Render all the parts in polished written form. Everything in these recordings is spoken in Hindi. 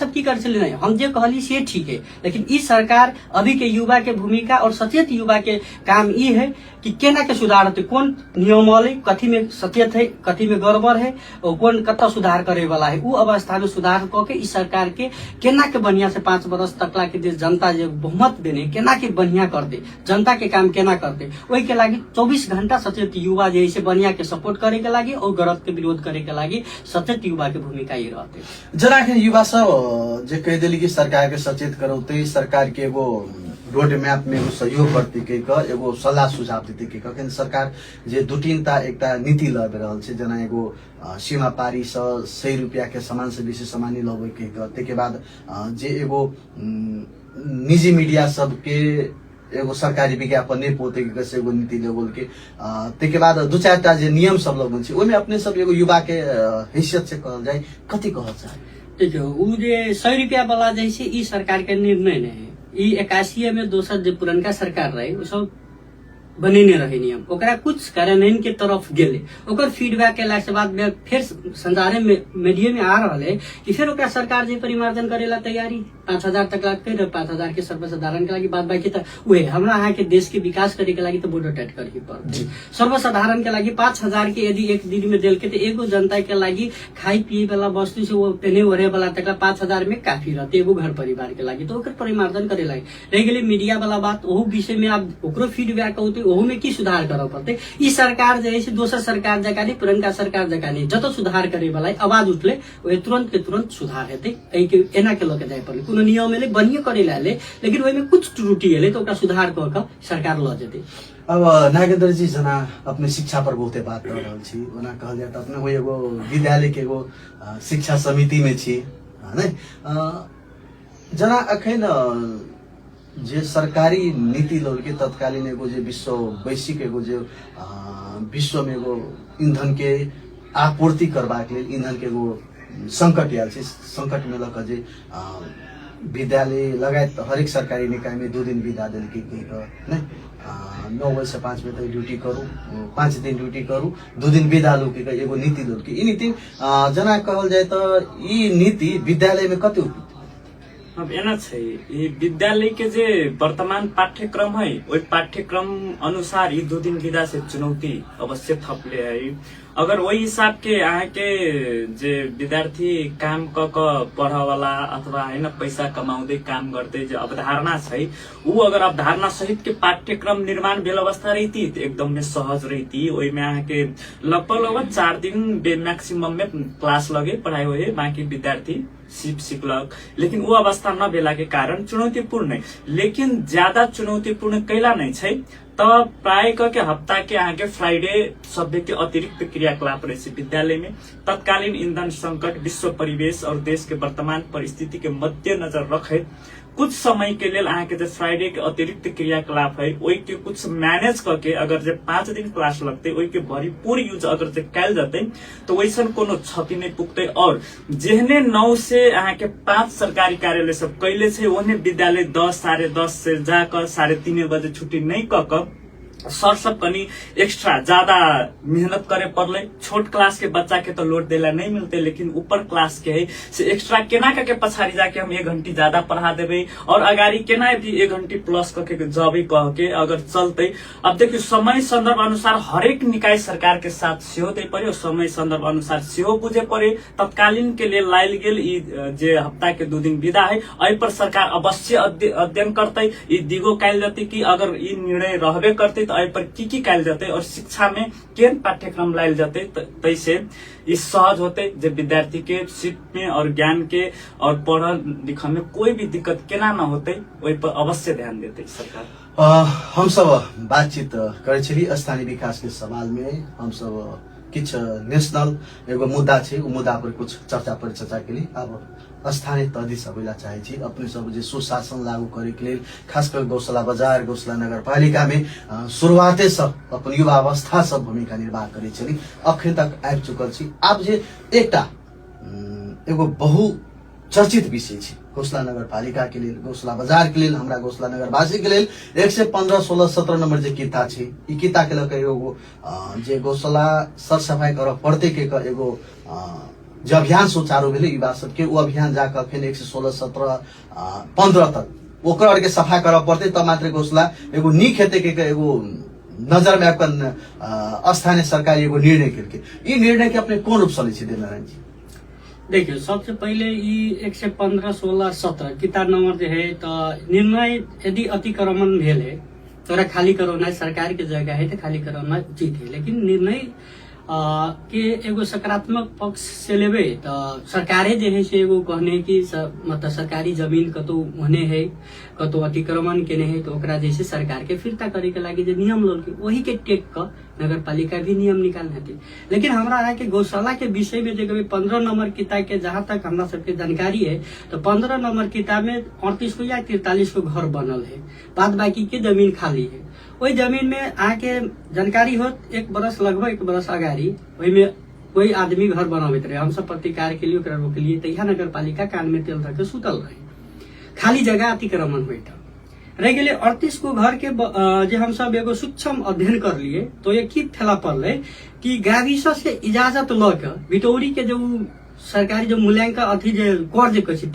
सब की कर नहीं, हम जो कहली से ठीक है, लेकिन इस सरकार अभी के युवा के भूमिका और सचेत युवा के काम ये है कि केना के सुधार होते, कौन नियमावली कथी में सचेत है, कथी में गड़बड़ है और कौन कत सुधार करे वाला है, वो अवस्था में सुधार करके इस सरकार के केना के बढ़िया से 5 वर्ष तकला के देश जनता जो बहुमत देने केना के बढ़िया कर दे, जनता के काम केना कर दे, वही के लागी 24 घंटा सचेत युवा जैसे बढ़िया के सपोर्ट करे के लागी और गलत के विरोध करे के लागी सचेत युवा के भूमिका ये रहते। जना के युवा सब जे कह दिली कि सरकार के सचेत करौते, सरकार के एगो रोड मैप में एगो सहयोग करती के एगो सलाह सुझाव देते के कखन सरकार जे 2-3टा एकटा नीति लग रहल छै, जना एगो सीमा पारी से 100 रुपया के सामान से बेसी सामान लगे के के बाद जे एगो निजी मीडिया सब के एगो सरकारी विज्ञापन नहीं पोते के से एगो नीति ले बोल के ते के बाद 2-4टा जे नियम सब लगन छै, ओमे अपने सब एगो युवा के हैसियत से कहल जाए कथी कहल जाए? देखियो उ जे 100 रुपया वाला जैसे ई सरकार के निर्णय नहीं है, ई 81 में दोसर जो पुरनका सरकार रहे वो सब बनेने रहे नियम, ओकरा कुछ कार्यान्वयन के तरफ गेले, ओकर फीडबैक के के बाद में फिर संसारे में मीडिया में आ रहा है कि फिर ओकरा सरकार जे परिमार्जन करेला तैयारी 5,000 तक लागते, 5,000 के सर्वसाधारण के लगी, बाद बाकी तो वही हमरा यहाँ के देश के विकास करे के लगी तो बोर्डर टाइट करके पड़ते, सर्वसाधारण के लगी 5,000 के यदि एक दिन में दिल के तो एगो जनता के लगी खाई पिए वाला वस्तु से वो पहने ओढ़े वाला तक 5,000 में काफी रहते एगो घर परिवार के लगी, तो ओकर परिमार्जन करे लगी। रह गई मीडिया वाला बात, ओहू विषय में आप ओकरो फीडबैक होते, ओहू में की सुधार करे पड़ते। ई सरकार जैसे दोसर सरकार जका नहीं, पुरनका सरकार जका नहीं, जत सुधार करे वाला आवाज उठले वो तुरंत के तुरंत सुधार हेते, एना के लगे जाए पड़े, कोनो नियम में बढ़िया करे ला लेकिन वही में कुछ त्रुटि है तो सुधार कर सरकार ल जेते। अब नागेंद्र जी जना अपने शिक्षा पर बहुते बात कर रहा छी, ओना कहल जाए तो अपने वो एगो विद्यालय के एगो शिक्षा समिति में छी नै, जना अखन जे सरकारी नीति लोग के तत्कालीन एगो जे विश्व वैश्विक एगो जे विश्व में एगो ईंधन के आपूर्ति करबाक लेल ईंधन के एगो संकट आयल छै, संकट में लक जे विद्यालय लगायत हरेक सरकारी निकाय में 2 दिन विदा दिल के नै, 9 बजे से 5 बजे तक ड्यूटी करू, 5 दिन ड्यूटी करू, 2 दिन विदा लो के एगो नीति लो के। ई नीति जना कहल जाए तो ई नीति विद्यालय में कते उपयुक्त? अब एना छै ई विद्यालय के जे वर्तमान पाठ्यक्रम है ओई पाठ्यक्रम अनुसार ई 2 दिन विदा से चुनौती अवश्य थपले है। अगर वही हिसाब के अहाँ के जे विद्यार्थी काम क पढ़ वाला अथवा है न पैसा कमाउँदै काम गर्दै जो अवधारणा छै ऊ अगर अवधारणा सहित के पाठ्यक्रम निर्माण भेल अवस्था रहती तो एकदम में सहज रहती। ओई में अहाँ के लगभग 4 दिन मैक्सिमम में क्लास लगे पढ़ाई हुए, बाकी विद्यार्थी सीखलक, लेकिन वो अवस्था न भेला के कारण चुनौतीपूर्ण है। लेकिन ज्यादा चुनौतीपूर्ण कैला नहीं छै तब प्राय के हफ्ता के आगे फ्राइडे सभ्य के अतिरिक्त क्रियाकलाप रहे विद्यालय में। तत्कालीन ईंधन संकट, विश्व परिवेश और देश के वर्तमान परिस्थिति के मद्देनजर रखे कुछ समय के लिए अहाँ के जो फ्राइडे के अतिरिक्त क्रियाकलाप है वही के कुछ मैनेज करके अगर जो 5 दिन क्लास लगते वही के भरपूर यूज अगर जो कैल जाते तो वैसन कोनो क्षति नहीं पुगते। और जेहने 9 से अहाँ के 5 सरकारी कार्यालय सब कैले छे ओहने विद्यालय 10 साढ़े 10 से जाकर 3:30 बजे छुट्टी नहीं कर सर सब कनी एक्स्ट्रा ज्यादा मेहनत करे पड़ले। छोट क्लास के बच्चा के तो लोड देला नहीं मिलते, लेकिन ऊपर क्लास के है से एक्स्ट्रा केना करके पछाड़ी जाके हम 1 घंटी ज्यादा पढ़ा देवे और अगाड़ी केना भी 1 घंटी प्लस करके जबे कह के अगर चलते। अब देखियो समय संदर्भ अनुसार हरेक निकाय सरकार के साथ सेहो दे पड़े, समय संदर्भ अनुसार सेहो बुझे पड़े। तत्कालीन के लिए लायल गेल जे हफ्ता के 2 दिन विदा है एहि पर सरकार अवश्य अध्ययन करते, ई दिगो कैल जाते कि अगर ई निर्णय रहबे करते तो पर की कैल जाते और शिक्षा में केन पाठ्यक्रम लायल जाते तैसे इस सहज होते जो विद्यार्थी के सीख में और ज्ञान के और पढ़ लिख में कोई भी दिक्कत केना न होते वही पर अवश्य ध्यान देते सरकार। हम सब बातचीत करे छली स्थानीय विकास के सवाल में, हम सब कुछ नेशनल एगो मुद्दा छे, उ मुद्दा पर कुछ चर्चा परिचर्चा के लिए अब स्थानीय तहदी सबैला चाहे छी अपने सब जे सुशासन लागू करे के लिए खास कर गौशाला बाजार गौशाला नगर पालिका में शुरुआते सब अपन युवा अवस्था सब भूमिका निर्वाह करे छली, अखन तक आबि चुकल छी। आप जे एकटा एगो बहु चर्चित विषय छे गौशाला नगर पालिका के लिए, गौशाला बाजार के लिए, हमरा गौशाला नगर वासी के लिए 115, 16, 17 नंबर जे किता छे ई किता के लके एगो जे गौशाला सर सफाई करब पड़ते के एगो जो अभियान सुचारू भेले युवा सबके वो अभियान जाकर अखन 116 17 15 तक ओकर के सफा करब पड़ते तब मात्र घोषला एगो नीक हेते के एगो नजर में अपन स्थानीय सरकार एगो निर्णय करके ये निर्णय के अपने कौन रूप से ली नारायण जी? देखियो सबसे पहले ये 115 16 17 किताब नंबर जो है तो निर्णय यदि अतिक्रमण भेल है तोरा खाली करौना सरकार के जगह है तो खाली करौना उचित है, लेकिन निर्णय के एगो सकारात्मक पक्ष से लेबे तो सरकारे जे है से एगो कहने कि मतलब सरकारी जमीन कतो होने है कतो अतिक्रमण केने है तो ओकरा जैसे सरकार के फिरता करे के लागी जो नियम लोल के वही के टेक का नगर पालिका भी नियम निकालना थी। लेकिन हमरा है कि गौशाला के विषय में देखो 15 नंबर किताब के जहाँ तक हमरा सबके जानकारी है तो 15 नंबर किताब में 38 को या 43 को घर बनल है, बाद बाकी के जमीन खाली है। वही जमीन में आके जानकारी हो लगभग एक बरस अगाड़ी वही में कोई आदमी घर बनाबे रहे, हम सब प्रतिकार के लिए रोकलिए तैया नगर पालिका कान में तेल धर के सुतल रहे, खाली जगह अतिक्रमण हुई रह गए 38 को घर के जे हम सब एगो सूक्ष्म अध्ययन कर लिए तो ये की ठेला पड़े कि गाविस से इजाजत लक बिटौरी के जो सरकारी जो मूल्यांकन अथी जो कर जे कहै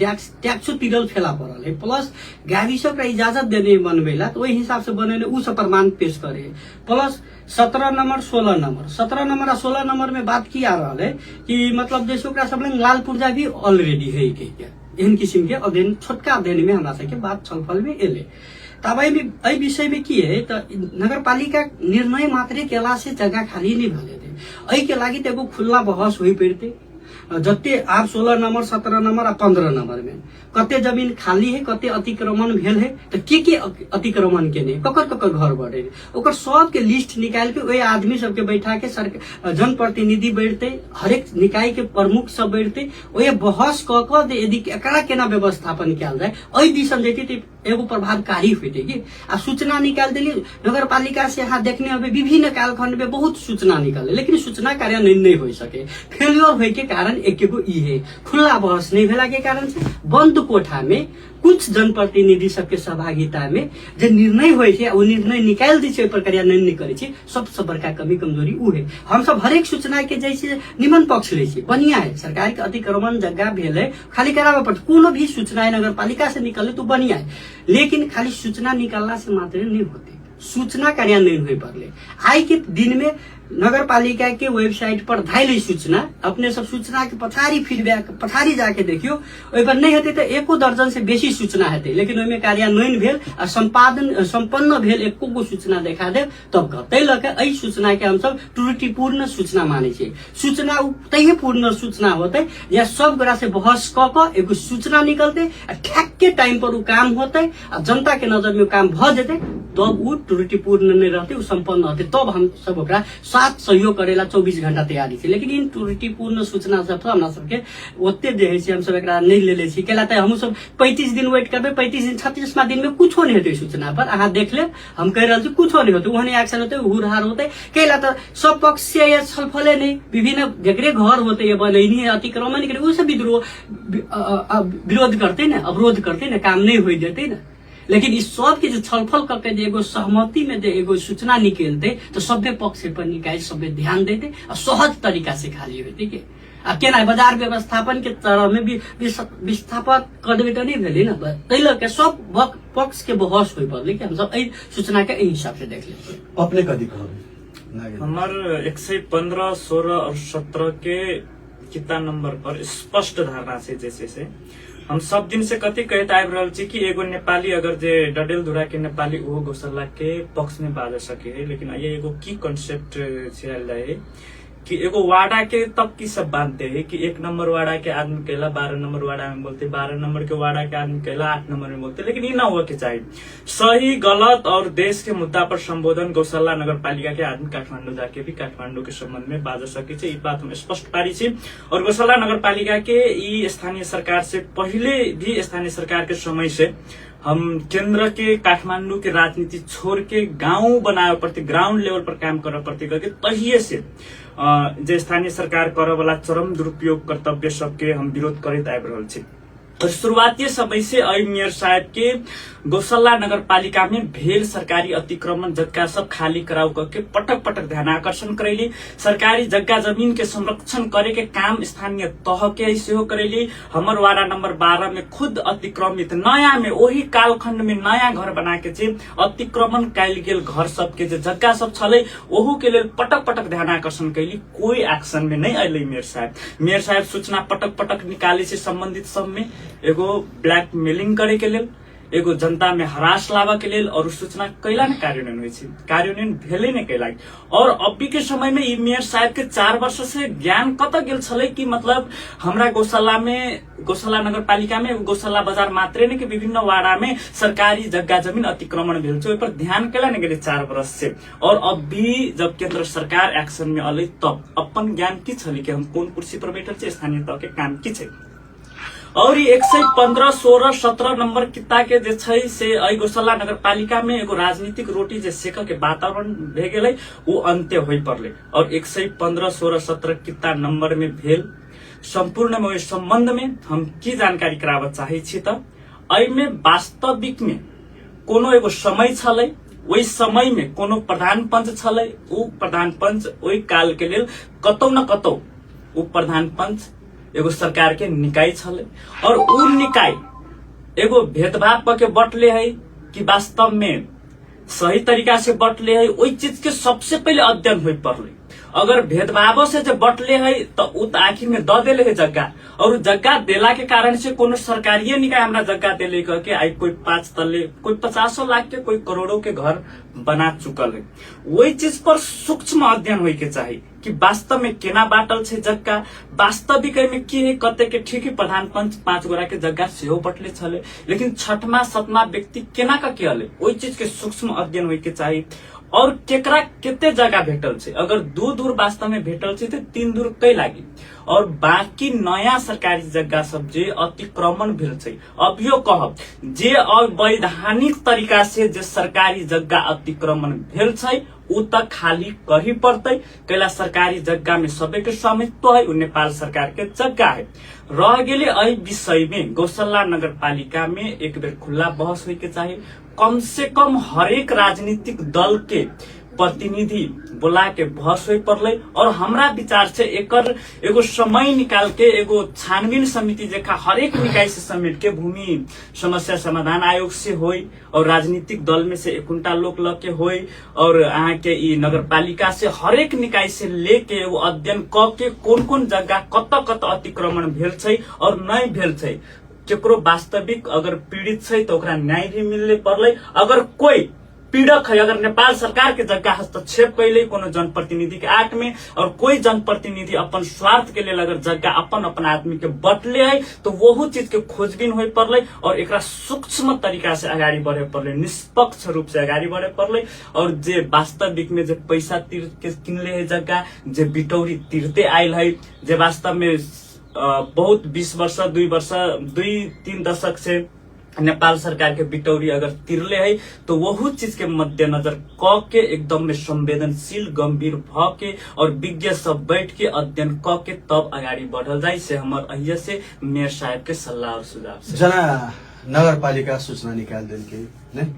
टैक्स तिरल फेला पड़ल है, प्लस गाविस का इजाजत देने बनवेला तो वही हिसाब से बनेले उ सब प्रमाण पेश करे, प्लस 17 नंबर 16 नंबर 17 नंबर और 16 नंबर में बात की आ रहा है कि मतलब जैसे ओकरा सब लाल पुर्जा भी ऑलरेडी है के एहन किस्म के अध्ययन छोटका अध्ययन में हमरा सबके बात छलफल में एले। तब एहि विषय में की है तो नगर पालिका निर्णय मात्रे केला से जगह खाली नहीं भले थे, एहि के लागी एगो खुला बहस हुई पड़ते जते आप 16 नंबर 17 नंबर और 15 नंबर में कते जमीन खाली है कते अतिक्रमण भेल है तो के अतिक्रमण के नहीं ककर घर बढ़े ओकर सब के लिस्ट निकाल के वही आदमी सबके बैठा के जनप्रतिनिधि बैठते हरेक निकाय के प्रमुख सब बैठते वही बहस क यदि एकरा केना व्यवस्थापन कयल जाए एहि दिशा जेती एगो प्रभावकारी होते कि आ सूचना निकाल दिली नगर पालिका से यहाँ देखने हमें विभिन्न कालखंड में बहुत सूचना निकाले लेकिन सूचना कार्यान्वयन नहीं हो सके, फेलियर होने के कारण एक ही खुला बहस नहीं भेला के कारण से बंद कोठा में कुछ जनप्रतिनिधि सबके सहभागिता में जो निर्णय हुए थे वो निर्णय निकाल दी पर कार्यान्वयन नहीं करे सबसे बड़का कमी कमजोरी उ है। हम सब हरेक सूचना के जैसे निमन पक्ष ले बढ़िया है, सरकार के अतिक्रमण जगह भेल है खाली करावे पड़ता कोनो भी सूचना नगर पालिका से निकले तो बढ़िया है, लेकिन खाली सूचना निकालना से मात्र नहीं होते, सूचना कार्यान्वयन हुए पड़े। आज के दिन में नगर पालिका के वेबसाइट पर धाइल सूचना अपने सब सूचना के पछाड़ी फीडबैक पछाड़ी जाके देखियो ओहि पर नहीं होते तो एको दर्जन से बेसी सूचना हेते, लेकिन ओहिमे कार्यान्वयन भेल आ संपादन संपन्न भेल एको गो सूचना देखा दे तब तै लके एहि सूचना के हम सब त्रुटिपूर्ण सूचना माने छी। सूचना तैहे पूर्ण सूचना होते या सब गोरा से बहस क एगो सूचना निकलते ठैक के टाइम पर उ काम होते आ जनता के नजर में काम भ जेते तब उ त्रुटिपूर्ण नहीं रहते उ संपन्न होते तब हम सब ओकरा साथ सहयोग करेला 24 घंटा तैयारी थी। लेकिन इन त्रुटिपूर्ण सूचना सब हमरा सबके ओते जे है से हम सब एकरा नहीं लेले छी केला त हम सब 35 दिन वेट करबे 35 दिन 36वां दिन में कुछो नहीं हेते सूचना पर अहाँ देख ले हम कह रहल छी कुछो नहीं होते वहां एक्शन होते हुरहार होते केला त सब पक्ष से ये छलफले नहीं विभिन्न जगरे घर होते ये बनैनी है अतिक्रमण करे उ सब विरोध करते ना अवरोध करते ना काम नहीं होई देते ना, लेकिन इस सब के जो छलफल करके एगो सहमति में एगो सूचना निकलते तो सभ्य पक्ष पर निकाय सभ्य ध्यान देते और सहज तरीका से खाली होते के अब केना बाजार व्यवस्थापन के तरह में भी विस्थापक कर देवे तो नहीं भेले ना तैल के सब पक्ष के बहस हुई पड़े कि हम सब सूचना के हिसाब से देख लेते। अपने कदी कहबे हमार 115 16 और 17 के कितना नंबर पर स्पष्ट धारणा से जैसे से हम सब दिन से कति कहत आबि रहल छी कि एगो नेपाली अगर जे डडेलधुरा के नेपाली वो गौशाला के पक्ष में बाज सके है, लेकिन ये एगो की कॉन्सेप्ट छिड़ल है कि एगो वार्डा के तब की सब बांधते है कि 1 नंबर वार्डा के आदमी कहला 12 नंबर वार्डा में बोलते 12 नंबर के वार्डा के आदमी कहला 8 नंबर में बोलते, लेकिन ये ना हो के चाहिए। सही गलत और देश के मुद्दा पर संबोधन गौशाला नगर पालिका के आदमी काठमांडू जाके भी काठमांडू के संबंध में बाज सके ये बात हम स्पष्ट पारी छी। और गौशाला नगर पालिका के ई स्थानीय सरकार से पहले भी स्थानीय सरकार के समय से हम केंद्र के काठमांडू के राजनीति छोड़ के गांव बनावे प्रति ग्राउंड लेवल पर काम करे प्रति करके तहिए से जे स्थानीय सरकार करे वाला चरम दुरुपयोग कर्तव्य सबके हम विरोध करते आबि रहल छी। और शुरुआती समय से आई मेयर साहब के गौशाला नगर पालिका में भेल सरकारी अतिक्रमण जगह सब खाली कराउ करके पटक पटक ध्यान आकर्षण करेली। सरकारी जगह जमीन के संरक्षण करे के काम स्थानीय तह के ऐसे हो करेली। हमर वार्ड नंबर 12 में खुद अतिक्रमित नया में वही कालखंड में नया घर बना के जे अतिक्रमण कैल गेल घर सब के जे जगह सब छले ओहू के लेल पटक पटक ध्यान आकर्षण कैली। कोई एक्शन में नहीं अले मेयर साहब। मेयर साहब सूचना पटक पटक निकाले से संबंधित सब में एगो ब्लैकमेलिंग करे के लेल, एगो जनता में हरास लावा के लेल और सूचना कैला ने कार्यान्वयन हुई थी, कार्यान्वयन भेले ने कैला। और अभी के समय में ई मेयर साहब के 4 वर्ष से ज्ञान कत गेल छले कि मतलब हमरा गौशाला में, गौशाला नगर पालिका में गौशाला बाजार मात्रे ने कि विभिन्न वाड़ा में सरकारी जगह जमीन अतिक्रमण भेल छै, ओइ पर ध्यान कैला ने गेले 4 वर्ष से। और अभी जब केंद्र सरकार एक्शन में अलै तब अपन ज्ञान की छली कि हम कोन कुर्सी पर बैठल छै, स्थानीय तह के काम की छै। और 115, 16, 17 नंबर किता के जे छै से अइ गौशाला नगर पालिका में एगो राजनीतिक रोटी जे सेक के वातावरण भे गेलै वो अंत्य होई पड़ले। और 115, 16, 17 किता नंबर में भेल संपूर्ण में संबंध में हम की जानकारी कराबऽ चाहे छी त अइ में वास्तविक में कोनो एगो समय छलै, ओइ समय में कोनो प्रधान पंच छलै, उ प्रधान पंच ओइ काल के लेल कतौ न कतौ उ प्रधान पंच एगो सरकार के निकाय छले। और उ निकाय एगो भेदभाव प के बटले है कि वास्तव में सही तरीका से बटले है, ओइ चीज के सबसे पहले अध्ययन होई पड़ले। अगर भेदभाव से जो बटले है तो उ आखिर में द देले है जगह, और जगह देला के कारण से कोनो सरकारीय निकाय हमरा जगह देले करके आई कोई 5 तल्ले, कोई 50 लाख के, कोई करोड़ों के घर बना चुकल है। वही चीज पर सूक्ष्म अध्ययन होई के चाहिए कि वास्तव में केना बाटल छै जगह, वास्तविक में की है कते के। ठीक है प्रधान पंच 5 गोरा के जगह सेहो बटले छले, लेकिन 6वां 7वां व्यक्ति केना का के अले, वही चीज के सूक्ष्म अध्ययन होई के चाहिए। और केकरा केते जगह भेटल छै, अगर 2 दूर वास्तव में भेटल छै तो 3 दूर कई लागी। और बाकी नया सरकारी जगह सब जे अतिक्रमण भेल छै, अभियो कहब जे अवैधानिक तरीका से जे सरकारी जगह अतिक्रमण भेल छै उ तक खाली कही पड़ते। कैला सरकारी जगह में सबे के स्वामित्व है, उ नेपाल सरकार के जगह है। रह गेले एहि विषय में गौशाला नगर पालिका में एक बेर खुला बहस होई के चाहिए। कम से कम हरेक राजनीतिक दल के प्रतिनिधि बोला के बहस होई पड़ले। और हमरा विचार से एकर एगो समय निकाल के एगो छानबीन समिति जेका हरेक निकाय से समेट के भूमि समस्या समाधान आयोग से होई, और राजनीतिक दल में से 51 लोग लग के होई, और अहाँ के ई नगर पालिका से हरेक निकाय से लेके एगो अध्ययन क के कोन कोन जगह कत कत अतिक्रमण भेल छै और नहीं भेल छै, केकरो वास्तविक अगर पीड़ित छै तो ओकरा न्याय भी मिलले पड़ले। अगर कोई पीड़क है, अगर नेपाल सरकार के जगह हस्तक्षेप कैले कोनो जनप्रतिनिधि के आट में, और कोई जनप्रतिनिधि अपन स्वार्थ के लिए अगर जगह अपन आदमी के बटले है तो वहू चीज के खोजबीन होई पड़ले। और एकरा सूक्ष्म तरीका से आगाड़ी बढ़े पड़ले, निष्पक्ष रूप से आगाड़ी बढ़े पड़ले। और जे वास्तविक में जे पैसा तीर के किनले है जगह, जे बिटौरी तीरते आयल है, जे वास्तव में बहुत 20 वर्ष 2-3 दशक से नेपाल सरकार के बिटौरी अगर तिरले है तो वहू चीज के मद्देनजर क के एकदम में संवेदनशील गंभीर भ के और विज्ञ सब बैठ के अध्ययन क के तब आगाड़ी बढ़ल जाए से हमर अहिया से मेयर साहब के सल्लाह और सुझाव से। जना नगर पालिका सूचना निकाल देल के नहीं,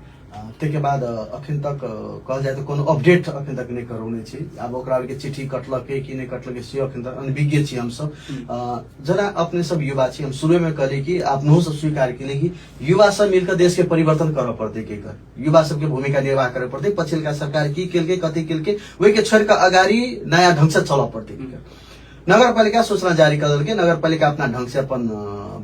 तेके बाद अखन तक कहल जाए तो कोनो अपडेट अखन तक नहीं करौने छी। अब ओकरा के चिट्ठी कटलक कि नहीं कटलक से अखन तक अनभिज्ञ छी हम सब। जना अपने सब युवा छी, हम शुरू में कहले कि आपनो सब स्वीकार केले कि युवा सब मिलकर देश के परिवर्तन करऽ पड़ते के कर, युवा सब के भूमिका निर्वाह करे पड़ते। पछिलका सरकार की केलके कथी केलके वही के छोड़ के अगाड़ी नया ढंग से चलऽ पड़ते। नगर पालिका सूचना जारी कर के नगर पालिका अपना ढंग से अपन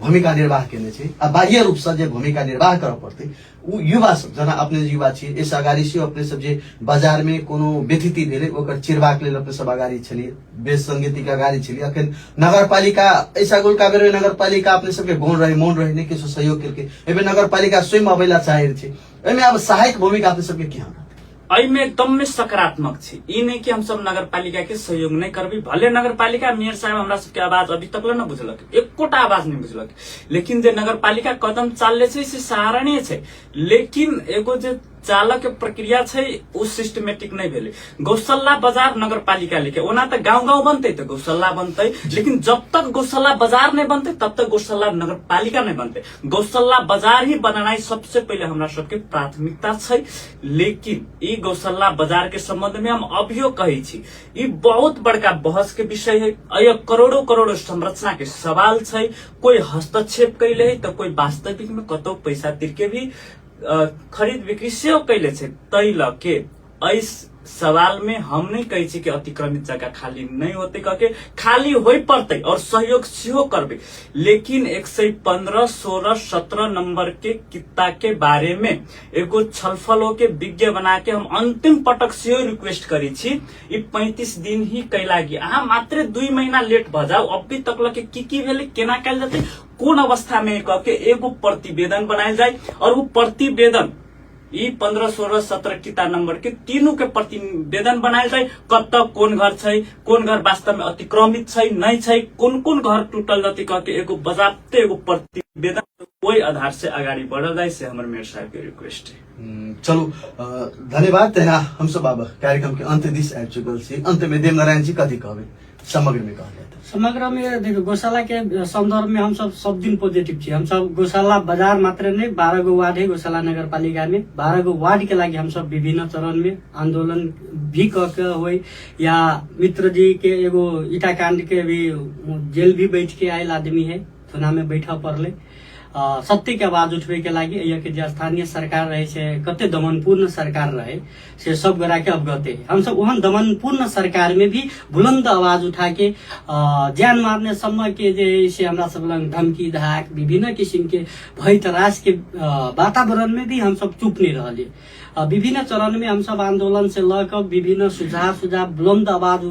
भूमिका निर्वाह केने छै। आ बाह्य रूप से जे भूमिका निर्वाह करऽ पड़ते उ युवा सब जना अपने युवा छी, इस अगाड़ी से अपने सब जे बाजार में कोनो व्यथिति भेले ओकर चिरबाक लेल अपने सब अगाड़ी छलिए, बेस संगीति के अगाड़ी छलिए। अखन नगर पालिका ऐसा गोल काबेर में नगर पालिका अपने सब के गौण रहे मौन रहे ने किछो सहयोग केलके, एबे नगर पालिका स्वयं अबैला चाहे छै। एमे अब सहायक भूमिका अपने सब के की होना में एकदम में सकारात्मक छी। ई नहीं कि हम सब नगर पालिका के सहयोग नहीं करबी, भले नगर पालिका मेयर साहब हमरा सबके आवाज अभी तक न बुझलक, एकोटा आवाज नहीं बुझलक, लेकिन जे नगर पालिका कदम चालले छै से सराहनीय छै। लेकिन एगो जे चालक के प्रक्रिया छै उ सिस्टमेटिक नहीं भेले। गौशाला बाजार नगरपालिका लेके ओना तो गांव गांव बनते तो गौशाला बनते, लेकिन जब तक गौशाला बाजार नहीं बनते तब तक गौशाला नगरपालिका नहीं बनते। गौशाला बाजार ही बनाना सबसे पहले हमरा सबके प्राथमिकता छै। लेकिन ई गौशाला बाजार के संबंध में हम अभियो कही छी, ई बहुत बड़का बहस के विषय है। अय करोड़ों करोड़ों संरचना के सवाल छै। कोई हस्तक्षेप कैले है तो कोई वास्तविक में कतो पैसा तिर के भी खरीद बिक्री सेहो कैले छै। तै लके इस सवाल में हम नहीं कही छी कि अतिक्रमित जगह खाली नहीं होते, करके खाली हो पड़ते और सहयोग सेहो करबे। लेकिन 115, 16, 17 नंबर के कित्ता के बारे में एगो छलफल के विज्ञ बना के हम अंतिम पटक सेहो रिक्वेस्ट करी छी। ई 35 दिन ही कैलागी, अहाँ मात्र 2 महीना लेट भ जाओ। अभी तक लके की भेले, केना कैल जते, कोन अवस्था में करके एगो प्रतिवेदन बनायल जाए। और वो प्रतिवेदन ई 15, 16, 17 किता नंबर के तीनों के प्रतिवेदन बनायल जाए। कब तक कौन घर छै, कौन घर वास्तव में अतिक्रमित छै नहीं छै, कौन कौन घर टूटल जति करके एगो बजाते एगो प्रतिवेदन कोई आधार से आगाड़ी बढ़ल जाए से हमर मेयर साहब के रिक्वेस्ट है। चलो धन्यवाद। तेना हम सब अब कार्यक्रम के अंत दिस आबि चुकल छी। अंत में देव नारायण जी कथी कहबे समग्र में कहल जाए? समग्र में देखो गौशाला के संदर्भ में हम सब दिन पॉजिटिव छी। हम सब गौशाला बाजार मात्र नहीं, 12 गो वार्ड है गौशाला नगर पालिका में। 12 गो वार्ड के लागी हम सब विभिन्न चरण में आंदोलन भी करके हो, या मित्र जी के एगो ईटा कांड के भी जेल भी बैठ के आयल आदमी है, थाना में बैठा पड़ले। सत्य के आवाज उठबे के लागी अय के जे स्थानीय सरकार रहे से कते दमनपूर्ण सरकार रहे से सब गोरा के अवगत है। हम सब वहां दमनपूर्ण सरकार में भी बुलंद आवाज उठा के जान मारने समय के जे से हमरा सब लंग धमकी धाक विभिन्न किस्म के भय त्रास के वातावरण में भी हम सब चुप नहीं रहले। विभिन्न चरण में हम सब आंदोलन से लकर विभिन्न सुझाव बुलंद आवाज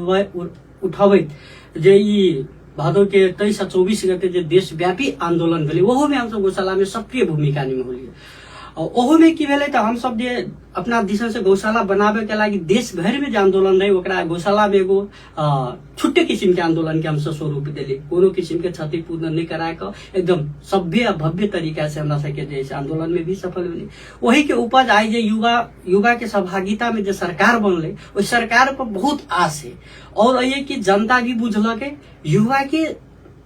उठावैत जे ई भादो के 23 और 24 गते जो देशव्यापी आंदोलन भेले ओहो में हम सब गौशाला में सक्रिय भूमिका निभालिए। ओहो में की भेले तो हम सब जे अपना दिशा से गौशाला बनावे के लागी देश भर में जो आंदोलन रहे ओकरा गौशाला में एगो छुट्टे किस्म के आंदोलन के हम सब स्वरूप दिले। कोनो किस्म के क्षतिपूर्ण नहीं करा के एकदम सभ्य भव्य तरीका से हमरा सबके देश आंदोलन में भी सफल होली। वही के उपज आई जे युवा के सहभागिता में जो सरकार बनले उस सरकार पर बहुत आस है। और ये कि जनता भी बुझल के युवा के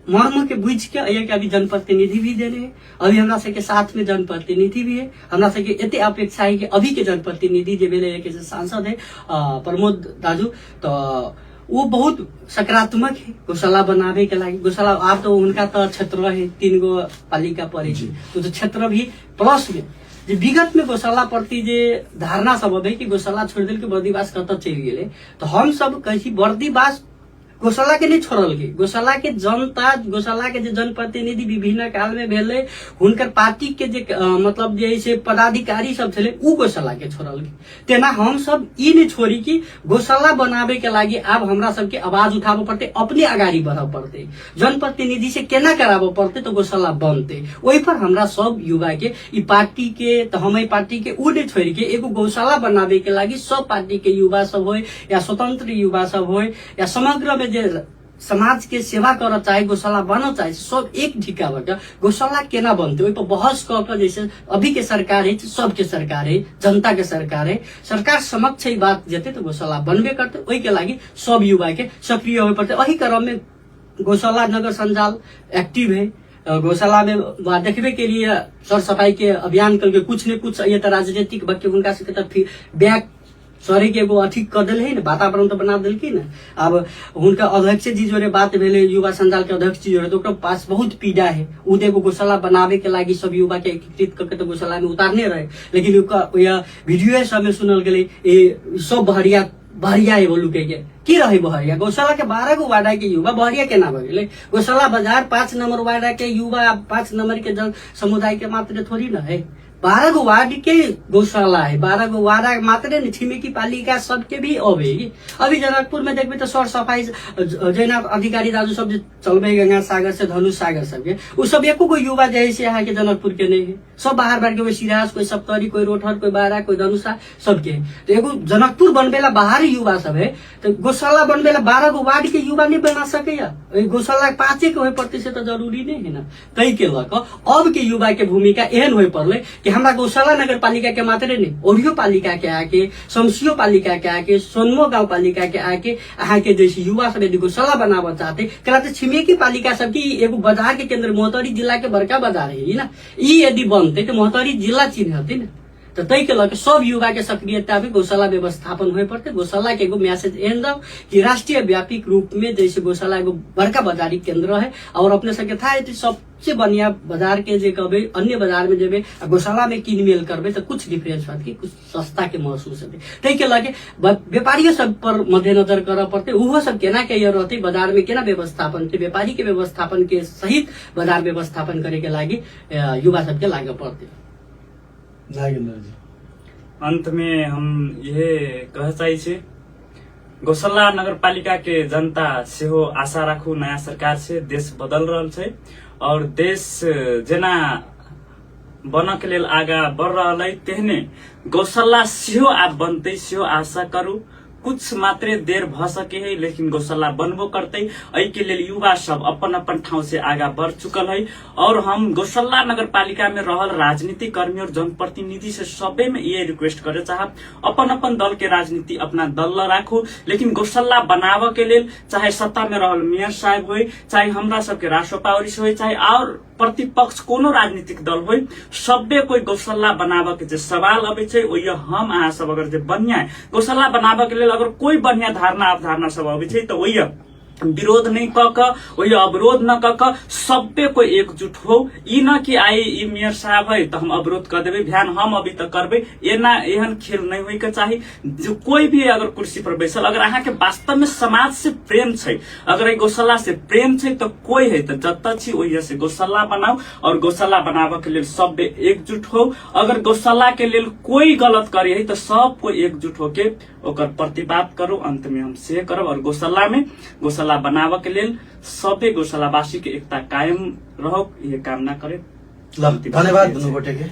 मर्म के बुझ के के अभी जनप्रतिनिधि भी देने हैं। अभी हमरा सबके साथ में जनप्रतिनिधि भी है। हमरा सबके एते अपेक्षा है कि अभी के जनप्रतिनिधि जो भेले के सांसद है प्रमोद दाजू, तो वो बहुत सकारात्मक है गौशाला बनावे के लागी। गौशाला आप तो उनका तो क्षेत्र है 3 गो पालिका पड़े तो क्षेत्र भी प्लस में जे विगत में गौशाला प्रति जे धारणा सब है कि गौशाला छोड़ दिल के बर्दीवास कत चल गए, तो हम सब कही बर्दीवास गौशाला के नहीं छोड़ल के। गौशाला के जनता, गौशाला के जो जनप्रतिनिधि विभिन्न काल में भेले हुनकर पार्टी के जे मतलब जे पदाधिकारी सब थे उ गौशाला के छोड़ल के। तेना हम सब ई नहीं छोड़ी कि गौशाला बनावे के लागी अब हमरा सबके आवाज उठावे पड़ते, अपने आगाड़ी बढ़े पड़ते, जनप्रतिनिधि से केना करावे पड़ते तो गौशाला बनते। वही पर हमरा सब युवा के ई पार्टी के तो हम पार्टी के उ नहीं छोड़ के एगो गौशाला बनावे के लागी सब पार्टी के युवा सब हो या स्वतंत्र युवा सब हो या समग्र जे समाज के सेवा कर चाहे गौशाला बन चाहे सब एक ढिका बट गौशाला केना बनते वही पर बहस कर। जैसे अभी के सरकार है सबके सरकार है, जनता के सरकार है, सरकार समक्ष ही बात जेते तो गौशाला बनबे करते। वही के लागी सब युवा के सक्रिय हो पड़ते। वही क्रम में गौशाला नगर संजाल एक्टिव है। गौशाला में देखने के लिए सर सफाई के अभियान करके कुछ न कुछ ये राजनीतिक बच्चे उनका से बैक सॉरी के एगो अथी कर दिल है ना, वातावरण तो बना दिल की ना। अब उनका अध्यक्ष जी जोरे बात भेले युवा संजाल के अध्यक्ष जी जोरे तो पास बहुत पीड़ा है। उ एगो गौशाला बनावे के लागी सब युवा के एकीकृत करके तो गौशाला में उतारने रहे, लेकिन वीडियो सब में सुनल गए सब बहरिया है बोलू के की रहे बहरिया। गौशाला के 12 गो वार्डा के युवा बहरिया केना भइले? गौशाला बाजार 5 नंबर वार्डा के युवा 5 नंबर के जन समुदाय के मात्र थोड़ी ना है। 12 गो वार्ड के गौशाला है, 12 गो वार्ड मात्र नहीं, छिमेकी पालिका सबके भी अभी जनकपुर में देखबे तो सर सफाई जैना अधिकारी दाजू सब चलबे गंगा सागर से धनुष सागर सबके उ सब एको गो युवा जैसे यहाँ के जनकपुर के नहीं है। सब बाहर के कोई सिराज, कोई सप्तरी, कोई रोठर, कोई बारा, कोई धनुषा सबके। तो एगो जनकपुर बनबेला बाहरी युवा सब है, तो गौशाला बनबेला 12 गो वार्ड के युवा नहीं बना सके। गौशाला 5 के हो पड़ते से तो जरूरी नहीं है ना। तई के लक अब के युवा के भूमिका एहन हो पड़ले कि हमरा गौशाला नगर पालिका के मात्रै नहीं, ओरियो पालिका के आके, शमसियो पालिका के आके, सोनमो गांव पालिका के आके अहाँ के जैसे युवा सब यदि गौशाला बनाव चाहते कला तो छिमेकी पालिका सबकी एगो बाजार के केंद्र मोहतरी जिला के बड़का बाजार है ना, ई यदि बनते तो मोहतरी जिला चिन्हते ना। तो तै के लगे सब युवा के सक्रियता भी गौशाला व्यवस्थापन हुए पड़ते। गौशाला के एगो मैसेज एन दो कि राष्ट्रीय व्यापक रूप में जैसे गौशाला एगो बड़का बाजारी केंद्र है और अपने सबके था सबसे बढ़िया बाजार के जे कहबे अन्य बाजार में जेबे गौशाला में किनमेल करबे तो कुछ डिफरेंस बात की कुछ सस्ता के महसूस होते। तै के लगे व्यापारियों सब पर मद्देनजर कर पड़ते, उहो सब केना के ये रहते बाजार में केना व्यवस्थापन के व्यापारी के व्यवस्थापन के सहित बाजार व्यवस्थापन करे के लागी युवा सबके लागे पड़ते। नागेन्द्र जी, अंत में हम यह कह चाहे छे गौशाला नगरपालिका के जनता सेहो आशा राखू नया सरकार से देश बदल रहल छे और देश जेना बनक लेल आगा बढ़ रहल है तेहने गौशाला सेहो आब बनते सेहो आशा करू। कुछ मात्रे देर भ सके है लेकिन गौशाला बनबो करते। एहि के लेल युवा सब अपन अपन ठाव से आगा बढ़ चुकल है और हम गौशाला नगरपालिका में रहल राजनीतिक कर्मी और जनप्रतिनिधि से सबे में ये रिक्वेस्ट करे चाहब अपन अपन दल के राजनीति अपना दल ला राखू, लेकिन गौशाला बनाव के लेल चाहे सत्ता में रहल मेयर साहब हो, चाहे हमरा सबके राष्ट्रपा ओरिस हो, चाहे और प्रतिपक्ष कोनो राजनीतिक दल हो, सबे कोई गौशाला बनाव के जे सवाल अबै छै ओय हम अहाँ सब अगर जे बढ़िया गौशाला बनाव के लेल अगर कोई बढ़िया धारणा अवधारणा सब अबै छै तो ओय विरोध नहीं कऽ अवरोध न कऽ सबे कोई एकजुट हो। ई न कि आई ई मेयर साहब है तो हम अवरोध कर देवे ध्यान हम अभी तक करबे, एना एहन खेल नहीं होय के चाही। जो कोई भी अगर कुर्सी पर बैसल अगर अहाँ के वास्तव में समाज से प्रेम छै, अगर गौशाला से प्रेम छै तो कोई है तो जत्ता छी ओहि से गौशाला बनाओ और गौशाला बनाबे के लेल सबे एकजुट हो। अगर गौशाला के लेल कोई गलत करे है तो सब कोई एकजुट होके ओकर प्रतिवाद करो। अंत में हम से करब और गौशाला बनाव के लेल सबे गौशालावासी के एकता कायम रहो ये कामना करे। धन्यवाद दुनू गोटे के।